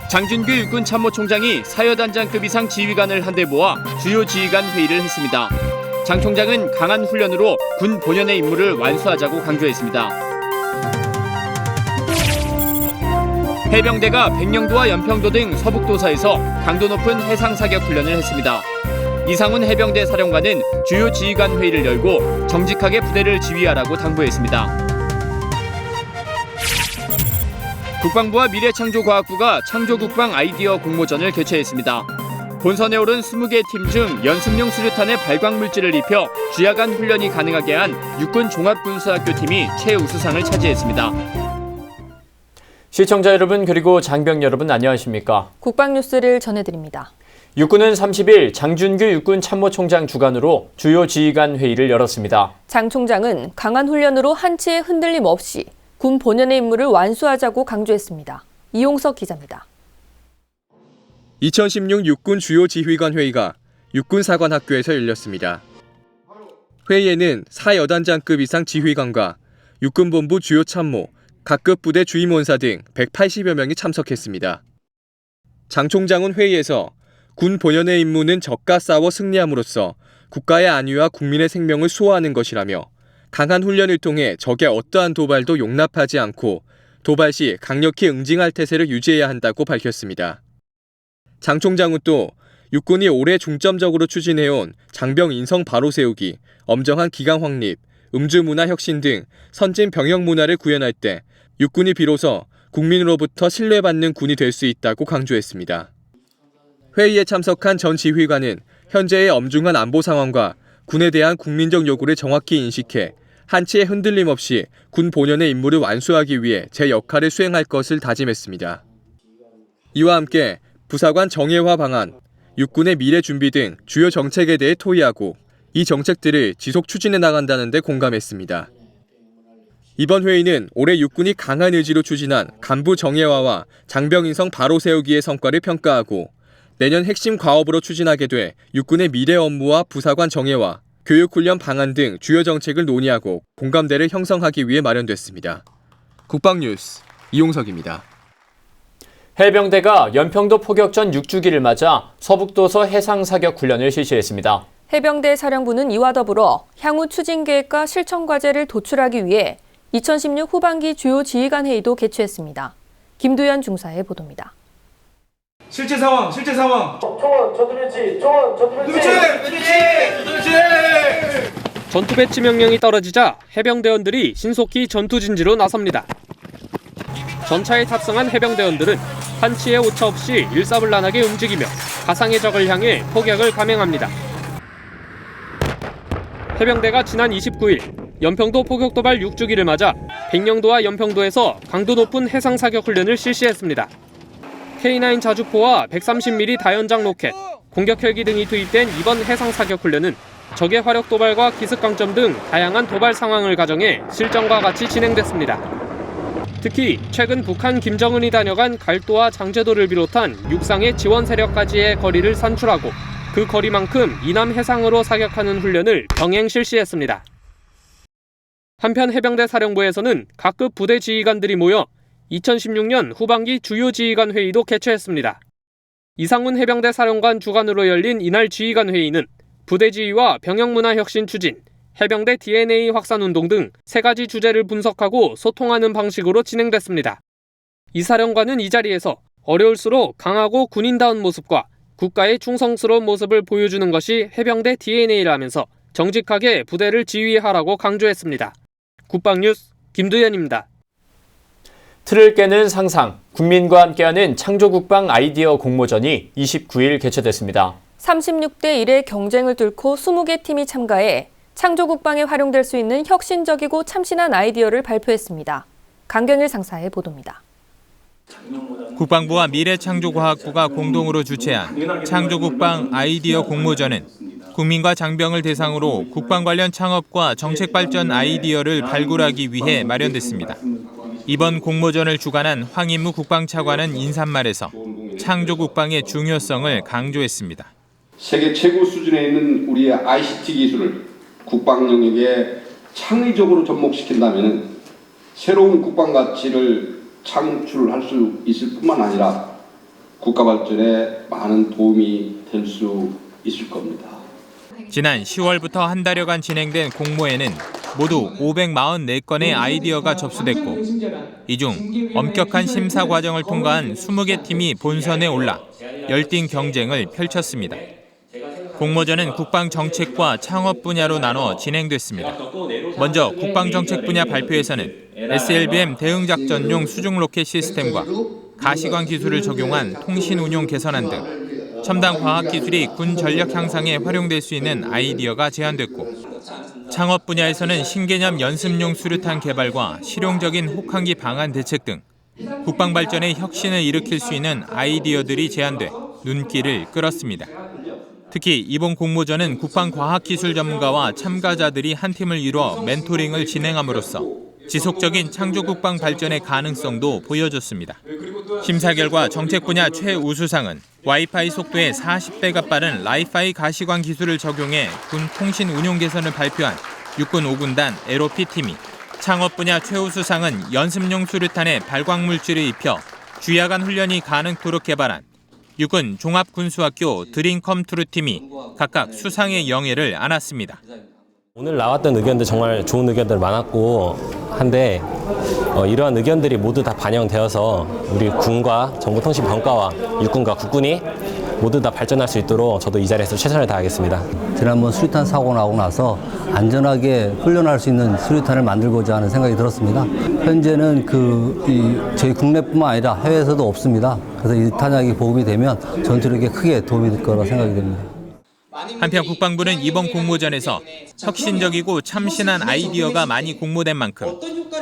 장준규 육군참모총장이 사여단장급 이상 지휘관을 한데 모아 주요 지휘관 회의를 했습니다. 장 총장은 강한 훈련으로 군 본연의 임무를 완수하자고 강조했습니다. 해병대가 백령도와 연평도 등 서북도사에서 강도 높은 해상사격 훈련을 했습니다. 이상훈 해병대 사령관은 주요 지휘관 회의를 열고 정직하게 부대를 지휘하라고 당부했습니다. 국방부와 미래창조과학부가 창조국방 아이디어 공모전을 개최했습니다. 본선에 오른 20개 팀 중 연습용 수류탄에 발광물질을 입혀 주야간 훈련이 가능하게 한 육군 종합군수학교 팀이 최우수상을 차지했습니다. 시청자 여러분 그리고 장병 여러분 안녕하십니까? 국방뉴스를 전해드립니다. 육군은 30일 장준규 육군참모총장 주관으로 주요 지휘관 회의를 열었습니다. 장 총장은 강한 훈련으로 한치의 흔들림 없이 군 본연의 임무를 완수하자고 강조했습니다. 이용석 기자입니다. 2016 육군 주요 지휘관 회의가 육군사관학교에서 열렸습니다. 회의에는 사여단장급 이상 지휘관과 육군본부 주요 참모, 각급 부대 주임원사 등 180여 명이 참석했습니다. 장 총장은 회의에서 군 본연의 임무는 적과 싸워 승리함으로써 국가의 안위와 국민의 생명을 수호하는 것이라며 강한 훈련을 통해 적의 어떠한 도발도 용납하지 않고 도발 시 강력히 응징할 태세를 유지해야 한다고 밝혔습니다. 장 총장은 또 육군이 올해 중점적으로 추진해온 장병 인성 바로 세우기, 엄정한 기강 확립, 음주 문화 혁신 등 선진 병역 문화를 구현할 때 육군이 비로소 국민으로부터 신뢰받는 군이 될 수 있다고 강조했습니다. 회의에 참석한 전 지휘관은 현재의 엄중한 안보 상황과 군에 대한 국민적 요구를 정확히 인식해 한치의 흔들림 없이 군 본연의 임무를 완수하기 위해 제 역할을 수행할 것을 다짐했습니다. 이와 함께 부사관 정예화 방안, 육군의 미래 준비 등 주요 정책에 대해 토의하고 이 정책들을 지속 추진해 나간다는 데 공감했습니다. 이번 회의는 올해 육군이 강한 의지로 추진한 간부 정예화와 장병 인성 바로 세우기의 성과를 평가하고 내년 핵심 과업으로 추진하게 돼 육군의 미래 업무와 부사관 정예화, 교육훈련 방안 등 주요 정책을 논의하고 공감대를 형성하기 위해 마련됐습니다. 국방뉴스 이용석입니다. 해병대가 연평도 포격전 6주기를 맞아 서북도서 해상사격 훈련을 실시했습니다. 해병대 사령부는 이와 더불어 향후 추진 계획과 실천 과제를 도출하기 위해 2016 후반기 주요 지휘관 회의도 개최했습니다. 김두현 중사의 보도입니다. 실제 상황. 총원 전투 배치. 전투 배치 명령이 떨어지자 해병대원들이 신속히 전투 진지로 나섭니다. 전차에 탑승한 해병대원들은 한치의 오차 없이 일사불란하게 움직이며 가상의 적을 향해 포격을 감행합니다. 해병대가 지난 29일 연평도 포격도발 6주기를 맞아 백령도와 연평도에서 강도 높은 해상사격 훈련을 실시했습니다. K9 자주포와 130mm 다연장 로켓, 공격 헬기 등이 투입된 이번 해상사격 훈련은 적의 화력 도발과 기습 강점 등 다양한 도발 상황을 가정해 실전과 같이 진행됐습니다. 특히 최근 북한 김정은이 다녀간 갈도와 장제도를 비롯한 육상의 지원 세력까지의 거리를 산출하고 그 거리만큼 이남 해상으로 사격하는 훈련을 병행 실시했습니다. 한편 해병대 사령부에서는 각급 부대 지휘관들이 모여 2016년 후반기 주요 지휘관 회의도 개최했습니다. 이상훈 해병대 사령관 주관으로 열린 이날 지휘관 회의는 부대 지휘와 병역 문화 혁신 추진, 해병대 DNA 확산 운동 등 3가지 주제를 분석하고 소통하는 방식으로 진행됐습니다. 이 사령관은 이 자리에서 어려울수록 강하고 군인다운 모습과 국가의 충성스러운 모습을 보여주는 것이 해병대 DNA라면서 정직하게 부대를 지휘하라고 강조했습니다. 국방뉴스 김두현입니다. 틀을 깨는 상상, 국민과 함께하는 창조국방 아이디어 공모전이 29일 개최됐습니다. 36대 1의 경쟁을 뚫고 20개 팀이 참가해 창조국방에 활용될 수 있는 혁신적이고 참신한 아이디어를 발표했습니다. 강경일 상사의 보도입니다. 국방부와 미래창조과학부가 공동으로 주최한 창조국방 아이디어 공모전은 국민과 장병을 대상으로 국방 관련 창업과 정책 발전 아이디어를 발굴하기 위해 마련됐습니다. 이번 공모전을 주관한 황인무 국방차관은 인사말에서 창조 국방의 중요성을 강조했습니다. 세계 최고 수준에 있는 우리의 ICT 기술을 국방 영역에 창의적으로 접목시킨다면 새로운 국방 가치를 창출할 수 있을 뿐만 아니라 국가 발전에 많은 도움이 될 수 있을 겁니다. 지난 10월부터 한 달여간 진행된 공모에는 모두 544건의 아이디어가 접수됐고 이 중 엄격한 심사 과정을 통과한 20개 팀이 본선에 올라 열띤 경쟁을 펼쳤습니다. 공모전은 국방정책과 창업 분야로 나눠 진행됐습니다. 먼저 국방정책 분야 발표에서는 SLBM 대응작전용 수중 로켓 시스템과 가시광 기술을 적용한 통신 운용 개선안 등 첨단 과학 기술이 군 전력 향상에 활용될 수 있는 아이디어가 제안됐고 창업 분야에서는 신개념 연습용 수류탄 개발과 실용적인 혹한기 방안 대책 등 국방 발전에 혁신을 일으킬 수 있는 아이디어들이 제안돼 눈길을 끌었습니다. 특히 이번 공모전은 국방과학기술 전문가와 참가자들이 한 팀을 이뤄 멘토링을 진행함으로써 지속적인 창조 국방 발전의 가능성도 보여줬습니다. 심사 결과 정책 분야 최우수상은 와이파이 속도의 40배가 빠른 라이파이 가시광 기술을 적용해 군 통신 운용 개선을 발표한 육군 5군단 LOP 팀이, 창업 분야 최우수상은 연습용 수류탄에 발광물질을 입혀 주야간 훈련이 가능토록 개발한 육군 종합군수학교 드림컴 트루 팀이 각각 수상의 영예를 안았습니다. 오늘 나왔던 의견들 정말 좋은 의견들 많았고 한데 이러한 의견들이 모두 다 반영되어서 우리 군과 정보통신병과와 육군과 국군이 모두 다 발전할 수 있도록 저도 이 자리에서 최선을 다하겠습니다. 지난번 수류탄 사고 나고 나서 안전하게 훈련할 수 있는 수류탄을 만들고자 하는 생각이 들었습니다. 현재는 저희 국내뿐만 아니라 해외에서도 없습니다. 그래서 이 탄약이 보급이 되면 전투력에 크게 도움이 될 거라 생각이 됩니다. 한편 국방부는 이번 공모전에서 혁신적이고 참신한 아이디어가 많이 공모된 만큼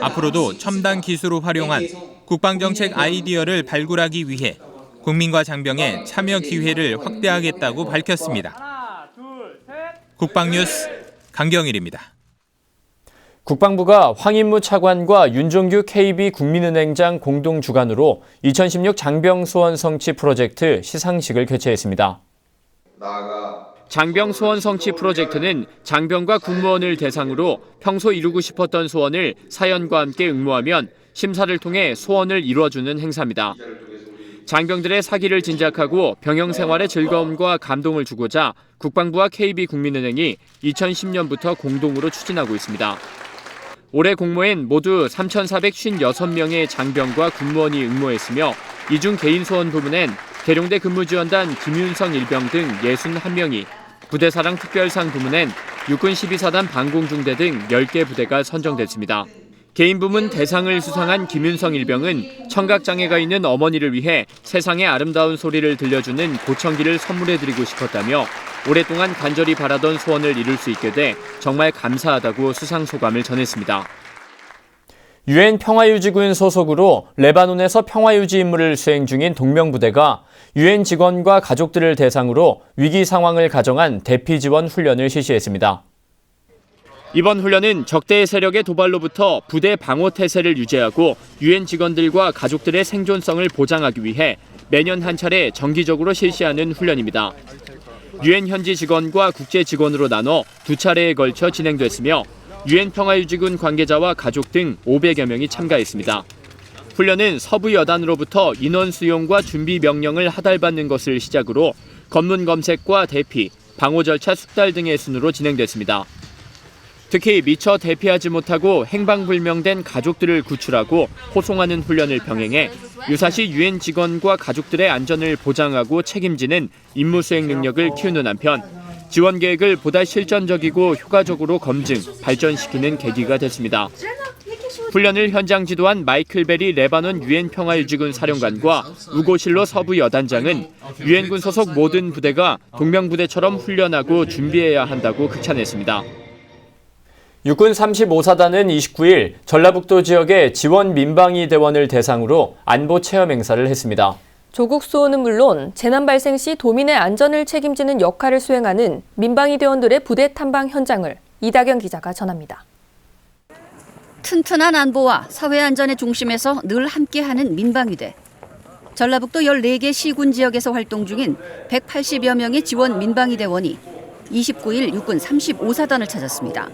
앞으로도 첨단 기술을 활용한 국방정책 아이디어를 발굴하기 위해 국민과 장병의 참여 기회를 확대하겠다고 밝혔습니다. 국방뉴스 강경일입니다. 국방부가 황인무 차관과 윤종규 KB 국민은행장 공동 주관으로 2016 장병 소원 성취 프로젝트 시상식을 개최했습니다. 장병 소원 성취 프로젝트는 장병과 군무원을 대상으로 평소 이루고 싶었던 소원을 사연과 함께 응모하면 심사를 통해 소원을 이루어주는 행사입니다. 장병들의 사기를 진작하고 병영 생활의 즐거움과 감동을 주고자 국방부와 KB 국민은행이 2010년부터 공동으로 추진하고 있습니다. 올해 공모엔 모두 3,456명의 장병과 군무원이 응모했으며 이 중 개인 소원 부문엔 계룡대 근무지원단 김윤성 일병 등 61명이, 부대사랑 특별상 부문엔 육군 12사단 방공중대 등 10개 부대가 선정됐습니다. 개인 부문 대상을 수상한 김윤성 일병은 청각장애가 있는 어머니를 위해 세상의 아름다운 소리를 들려주는 보청기를 선물해드리고 싶었다며 오랫동안 간절히 바라던 소원을 이룰 수 있게 돼 정말 감사하다고 수상 소감을 전했습니다. 유엔 평화유지군 소속으로 레바논에서 평화유지 임무를 수행 중인 동명부대가 유엔 직원과 가족들을 대상으로 위기 상황을 가정한 대피 지원 훈련을 실시했습니다. 이번 훈련은 적대의 세력의 도발로부터 부대 방어 태세를 유지하고 유엔 직원들과 가족들의 생존성을 보장하기 위해 매년 한 차례 정기적으로 실시하는 훈련입니다. 유엔 현지 직원과 국제 직원으로 나눠 2차례에 걸쳐 진행됐으며 유엔 평화유지군 관계자와 가족 등 500여 명이 참가했습니다. 훈련은 서부 여단으로부터 인원 수용과 준비 명령을 하달받는 것을 시작으로 검문 검색과 대피, 방호 절차 숙달 등의 순으로 진행됐습니다. 특히 미처 대피하지 못하고 행방불명된 가족들을 구출하고 호송하는 훈련을 병행해 유사시 유엔 직원과 가족들의 안전을 보장하고 책임지는 임무 수행 능력을 키우는 한편 지원 계획을 보다 실전적이고 효과적으로 검증, 발전시키는 계기가 됐습니다. 훈련을 현장 지도한 마이클 베리 레바논 유엔 평화유지군 사령관과 우고 실로 서부 여단장은 유엔군 소속 모든 부대가 동명부대처럼 훈련하고 준비해야 한다고 극찬했습니다. 육군 35사단은 29일 전라북도 지역의 지원 민방위 대원을 대상으로 안보 체험 행사를 했습니다. 조국 수호는 물론 재난 발생 시 도민의 안전을 책임지는 역할을 수행하는 민방위 대원들의 부대 탐방 현장을 이다경 기자가 전합니다. 튼튼한 안보와 사회 안전의 중심에서 늘 함께하는 민방위대. 전라북도 14개 시군 지역에서 활동 중인 180여 명의 지원 민방위 대원이 29일 육군 35사단을 찾았습니다.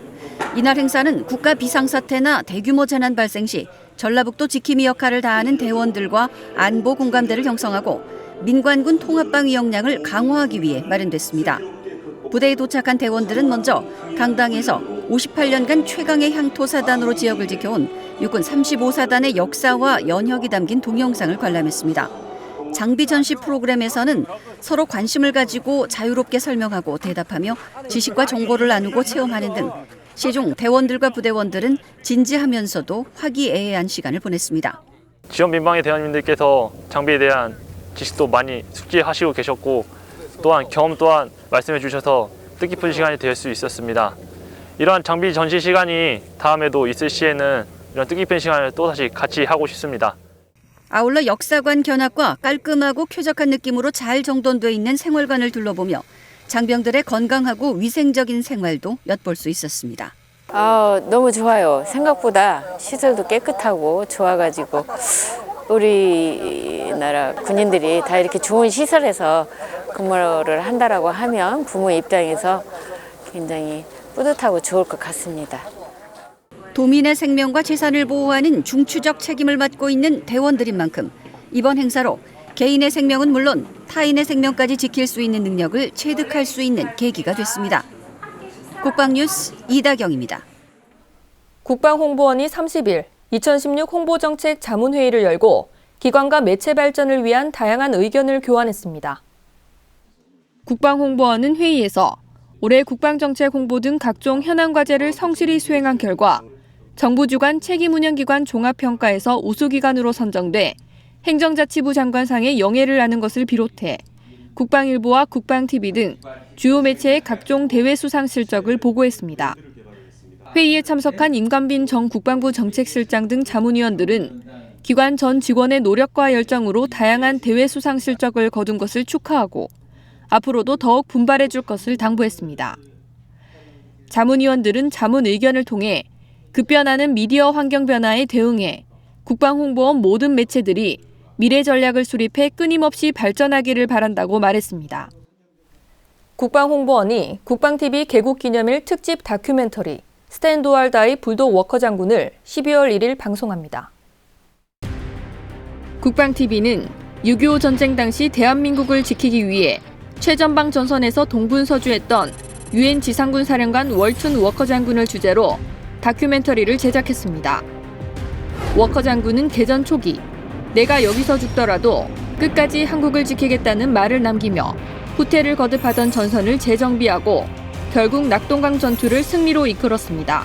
이날 행사는 국가 비상사태나 대규모 재난 발생 시 전라북도 지킴이 역할을 다하는 대원들과 안보 공감대를 형성하고 민관군 통합방위 역량을 강화하기 위해 마련됐습니다. 부대에 도착한 대원들은 먼저 강당에서 58년간 최강의 향토사단으로 지역을 지켜온 육군 35사단의 역사와 연혁이 담긴 동영상을 관람했습니다. 장비 전시 프로그램에서는 서로 관심을 가지고 자유롭게 설명하고 대답하며 지식과 정보를 나누고 체험하는 등 시중 대원들과 부대원들은 진지하면서도 화기애애한 시간을 보냈습니다. 지원 민방위 대원님들께서 장비에 대한 지식도 많이 숙지하시고 계셨고 또한 경험 또한 말씀해 주셔서 뜻깊은 시간이 될 수 있었습니다. 이러한 장비 전시 시간이 다음에도 있을 시에는 이런 뜻깊은 시간을 또다시 같이 하고 싶습니다. 아울러 역사관 견학과 깔끔하고 쾌적한 느낌으로 잘 정돈돼 있는 생활관을 둘러보며 장병들의 건강하고 위생적인 생활도 엿볼 수 있었습니다. 너무 좋아요. 생각보다 시설도 깨끗하고 좋아가지고 우리나라 군인들이 다 이렇게 좋은 시설에서 근무를 한다라고 하면 부모 입장에서 굉장히 뿌듯하고 좋을 것 같습니다. 도민의 생명과 재산을 보호하는 중추적 책임을 맡고 있는 대원들인 만큼 이번 행사로 개인의 생명은 물론 타인의 생명까지 지킬 수 있는 능력을 체득할 수 있는 계기가 됐습니다. 국방뉴스 이다경입니다. 국방홍보원이 30일 2016 홍보정책 자문회의를 열고 기관과 매체 발전을 위한 다양한 의견을 교환했습니다. 국방홍보원은 회의에서 올해 국방정책 홍보 등 각종 현안 과제를 성실히 수행한 결과 정부 주관 책임운영기관 종합평가에서 우수기관으로 선정돼 행정자치부 장관상의 영예를 아는 것을 비롯해 국방일보와 국방TV 등 주요 매체의 각종 대회 수상 실적을 보고했습니다. 회의에 참석한 임관빈 전 국방부 정책실장 등 자문위원들은 기관 전 직원의 노력과 열정으로 다양한 대회 수상 실적을 거둔 것을 축하하고 앞으로도 더욱 분발해 줄 것을 당부했습니다. 자문위원들은 자문 의견을 통해 급변하는 미디어 환경 변화에 대응해 국방홍보원 모든 매체들이 미래 전략을 수립해 끊임없이 발전하기를 바란다고 말했습니다. 국방홍보원이 국방TV 개국 기념일 특집 다큐멘터리 스탠드 오알 다이 불독 워커 장군을 12월 1일 방송합니다. 국방TV는 6.25 전쟁 당시 대한민국을 지키기 위해 최전방 전선에서 동분서주했던 유엔 지상군 사령관 월툰 워커 장군을 주제로 다큐멘터리를 제작했습니다. 워커 장군은 개전 초기 내가 여기서 죽더라도 끝까지 한국을 지키겠다는 말을 남기며 후퇴를 거듭하던 전선을 재정비하고 결국 낙동강 전투를 승리로 이끌었습니다.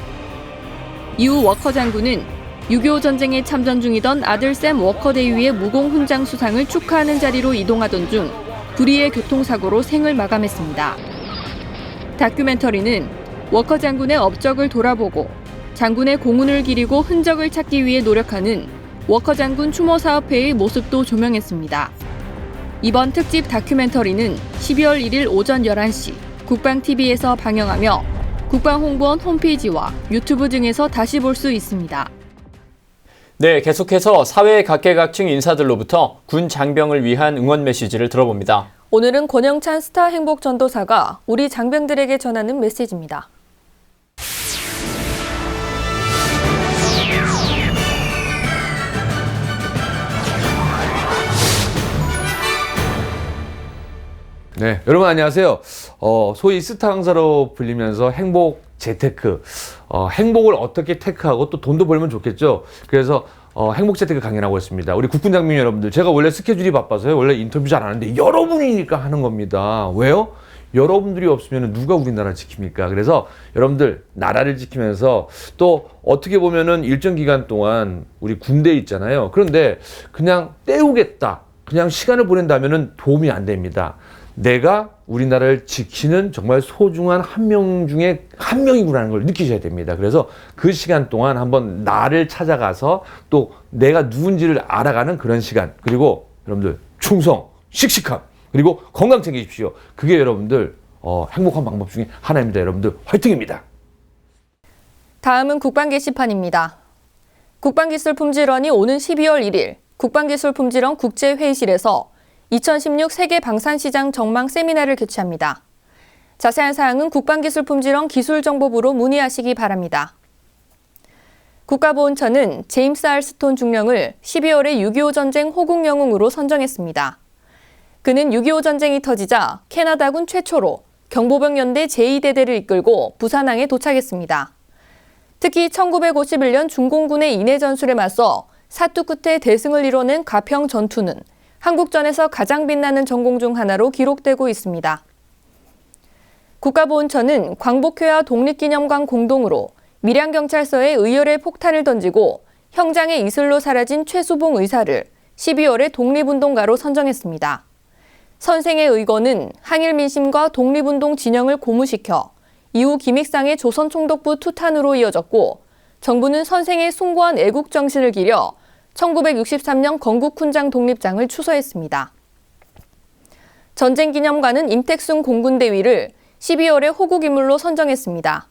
이후 워커 장군은 6.25 전쟁에 참전 중이던 아들 샘 워커 대위의 무공 훈장 수상을 축하하는 자리로 이동하던 중 불의의 교통사고로 생을 마감했습니다. 다큐멘터리는 워커 장군의 업적을 돌아보고 장군의 공훈을 기리고 흔적을 찾기 위해 노력하는 워커 장군 추모 사업회의 모습도 조명했습니다. 이번 특집 다큐멘터리는 12월 1일 오전 11시 국방TV에서 방영하며 국방홍보원 홈페이지와 유튜브 등에서 다시 볼 수 있습니다. 네, 계속해서 사회 각계각층 인사들로부터 군 장병을 위한 응원 메시지를 들어봅니다. 오늘은 권영찬 스타 행복 전도사가 우리 장병들에게 전하는 메시지입니다. 네, 여러분 안녕하세요. 소위 스타 강사로 불리면서 행복 재테크, 행복을 어떻게 테크하고 또 돈도 벌면 좋겠죠. 그래서 행복 재테크 강연하고 있습니다. 우리 국군 장병 여러분들, 제가 원래 스케줄이 바빠서요. 원래 인터뷰 잘 안 하는데 여러분이니까 하는 겁니다. 왜요? 여러분들이 없으면 누가 우리나라를 지킵니까? 그래서 여러분들 나라를 지키면서 또 어떻게 보면은 일정 기간 동안 우리 군대에 있잖아요. 그런데 그냥 때우겠다, 그냥 시간을 보낸다면은 도움이 안 됩니다. 내가 우리나라를 지키는 정말 소중한 한 명 중에 한 명이구나는 걸 느끼셔야 됩니다. 그래서 그 시간 동안 한번 나를 찾아가서 또 내가 누군지를 알아가는 그런 시간, 그리고 여러분들 충성, 씩씩함, 그리고 건강 챙기십시오. 그게 여러분들 행복한 방법 중에 하나입니다. 여러분들 화이팅입니다. 다음은 국방 게시판입니다. 국방기술 품질원이 오는 12월 1일 국방기술품질원 국제회의실에서 2016 세계 방산시장 전망 세미나를 개최합니다. 자세한 사항은 국방기술품질원 기술정보부로 문의하시기 바랍니다. 국가보훈처는 제임스 알스톤 중령을 12월에 6.25 전쟁 호국 영웅으로 선정했습니다. 그는 6.25 전쟁이 터지자 캐나다군 최초로 경보병 연대 제2대대를 이끌고 부산항에 도착했습니다. 특히 1951년 중공군의 인해 전술에 맞서 사투 끝에 대승을 이뤄낸 가평 전투는 한국전에서 가장 빛나는 전공 중 하나로 기록되고 있습니다. 국가보훈처는 광복회와 독립기념관 공동으로 밀양경찰서에 의열의 폭탄을 던지고 형장의 이슬로 사라진 최수봉 의사를 12월에 독립운동가로 선정했습니다. 선생의 의거는 항일 민심과 독립운동 진영을 고무시켜 이후 김익상의 조선총독부 투탄으로 이어졌고 정부는 선생의 숭고한 애국 정신을 기려 1963년 건국훈장 독립장을 추서했습니다. 전쟁기념관은 임택순 공군대위를 12월에 호국인물로 선정했습니다.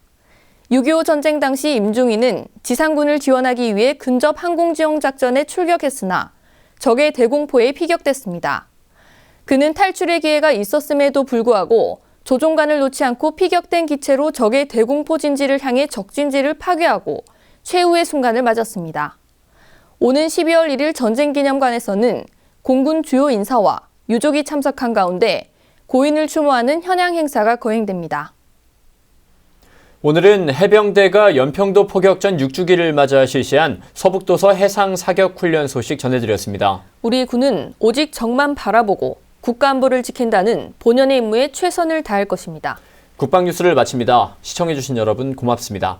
6.25 전쟁 당시 임중희는 지상군을 지원하기 위해 근접 항공지원작전에 출격했으나 적의 대공포에 피격됐습니다. 그는 탈출의 기회가 있었음에도 불구하고 조종관을 놓지 않고 피격된 기체로 적의 대공포 진지를 향해 적진지를 파괴하고 최후의 순간을 맞았습니다. 오는 12월 1일 전쟁기념관에서는 공군 주요 인사와 유족이 참석한 가운데 고인을 추모하는 현양 행사가 거행됩니다. 오늘은 해병대가 연평도 포격전 6주기를 맞아 실시한 서북도서 해상 사격 훈련 소식 전해드렸습니다. 우리 군은 오직 적만 바라보고 국가안보를 지킨다는 본연의 임무에 최선을 다할 것입니다. 국방뉴스를 마칩니다. 시청해주신 여러분 고맙습니다.